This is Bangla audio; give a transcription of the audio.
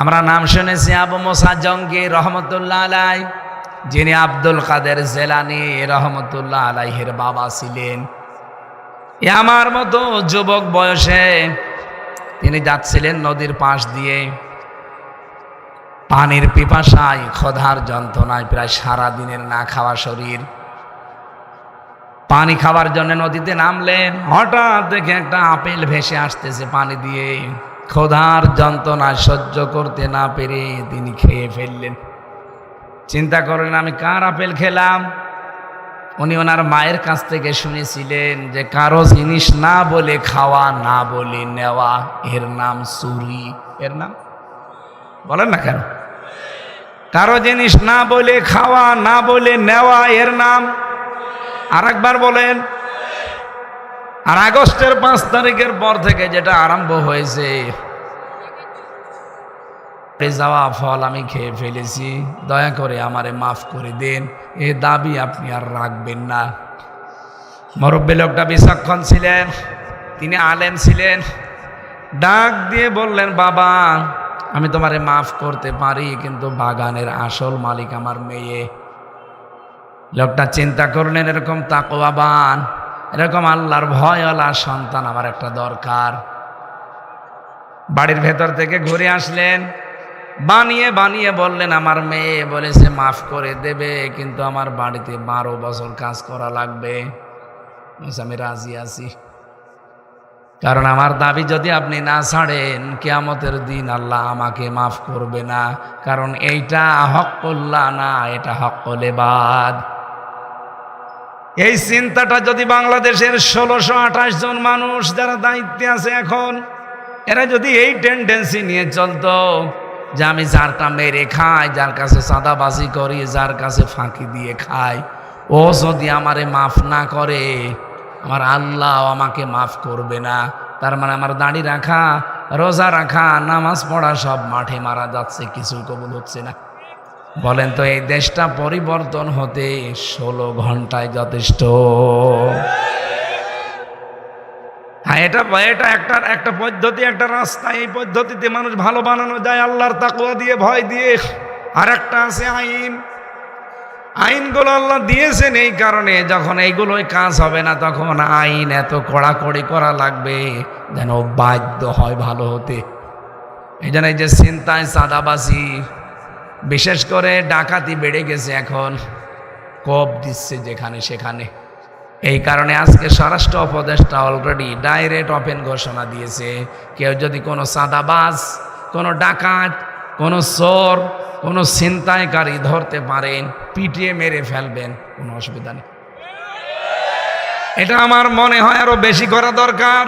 আমরা নাম শুনেছি আবু মুসা জঙ্গি রহমতুল্লাহ আলাই, যিনি আব্দুল কাদের জেলানি রহমতুল্লাহ আলাইহির বাবা ছিলেন। আমার মতো যুবক বয়সে তিনি যাচ্ছিলেন নদীর পাশ দিয়ে, পানির পিপাসায় ক্ষুধার যন্ত্রণায় প্রায় সারা দিনের না খাওয়া শরীর, পানি খাওয়ার জন্য নদীতে নামলেন। হঠাৎ দেখে একটা আপেল ভেসে আসতেছে পানি দিয়ে, ক্ষুধার যন্ত্রণা সহ্য করতে না পেরে তিনি খেয়ে ফেললেন। চিন্তা করলেন আমি কার আপেল খেলাম। উনি ওনার মায়ের কাছ থেকে শুনেছিলেন যে কারো জিনিস না বলে খাওয়া, না বলে নেওয়া, এর নাম চুরি। এর নাম বলেন না কেন? কারো জিনিস না বলে খাওয়া, না বলে নেওয়া, এর নাম আরেকবার বলেন। আর আগস্টের 5 তারিখের পর থেকে যেটা আরম্ভ হয়েছে, যাওয়া ফল আমি খেয়ে ফেলেছি, দয়া করে আমারে মাফ করে দেন, এ দাবি আপনি আর রাখবেন না। মুরব্বী লোকটা বিচক্ষণ ছিলেন, তিনি আলেম ছিলেন। ডাক দিয়ে বললেন, বাবা আমি তোমারে মাফ করতে পারি, কিন্তু বাগানের আসল মালিক আমার মেয়ে। লোকটা চিন্তা করলেন এরকম তাকওয়াবান, এরকম আল্লাহর ভয়ওয়ালা সন্তান আমার একটা দরকার। বাড়ির ভেতর থেকে ঘুরে আসলেন, বানিয়ে বানিয়ে বললেন আমার মেয়ে বলেছে মাফ করে দেবে, কিন্তু আমার বাড়িতে 12 বছর কাজ করা লাগবে। আমি রাজি আছি, কারণ আমার দাবি যদি আপনি না ছাড়েন, কিয়ামতের দিন আল্লাহ আমাকে মাফ করবে না, কারণ এইটা হক্কুল্লাহ না, এটা হক্কুল ইবাদ। এই চিন্তাটা যদি বাংলাদেশের 1628 জন মানুষ যারা দায়িত্বে আছে এখন, এরা যদি এই টেন্ডেন্সি নিয়ে চলতো যে আমি যারটা মেরে খাই, যার কাছে চাঁদাবাজি করি, যার কাছে ফাঁকি দিয়ে খাই, ও যদি আমারে মাফ না করে, আমার আল্লাহ আমাকে মাফ করবে না। তার মানে আমার দাড়ি রাখা, রোজা রাখা, নামাজ পড়া সব মাঠে মারা যাচ্ছে, কিছু কবুল হচ্ছে না। বলেন তো এই দেশটা পরিবর্তন হতে 16 ঘন্টায় যথেষ্ট? হ্যাঁ, এটা একটা পদ্ধতি, একটা রাস্তা। এই পদ্ধতিতে মানুষ ভালো বানানো যায় আল্লাহর তাকওয়া দিয়ে, ভয় দিয়ে। আর একটা আছে আইন। আইনগুলো আল্লাহ দিয়েছেন এই কারণে, যখন এইগুলোই কাজ হবে না তখন আইন এত কড়াকড়ি করা লাগবে যেন বাধ্য হয় ভালো হতে। এই জন্য এই যে ছিনতাই, চাঁদাবাজি, বিশেষ করে ডাকাতি বেড়ে গেছে এখন, কোপ দিচ্ছে যেখানে সেখানে। এই কারণে আজকে স্বরাষ্ট্র উপদেষ্টা অলরেডি ডাইরেক্ট ওপেন ঘোষণা দিয়েছে, কেউ যদি কোনো চাঁদাবাজ, কোনো ডাকাত, কোনো চোর, কোনো ছিনতাইকারী ধরতে পারেন, পিটিয়ে মেরে ফেলবেন, কোনো অসুবিধা নেই। এটা আমার মনে হয় আরো বেশি করা দরকার।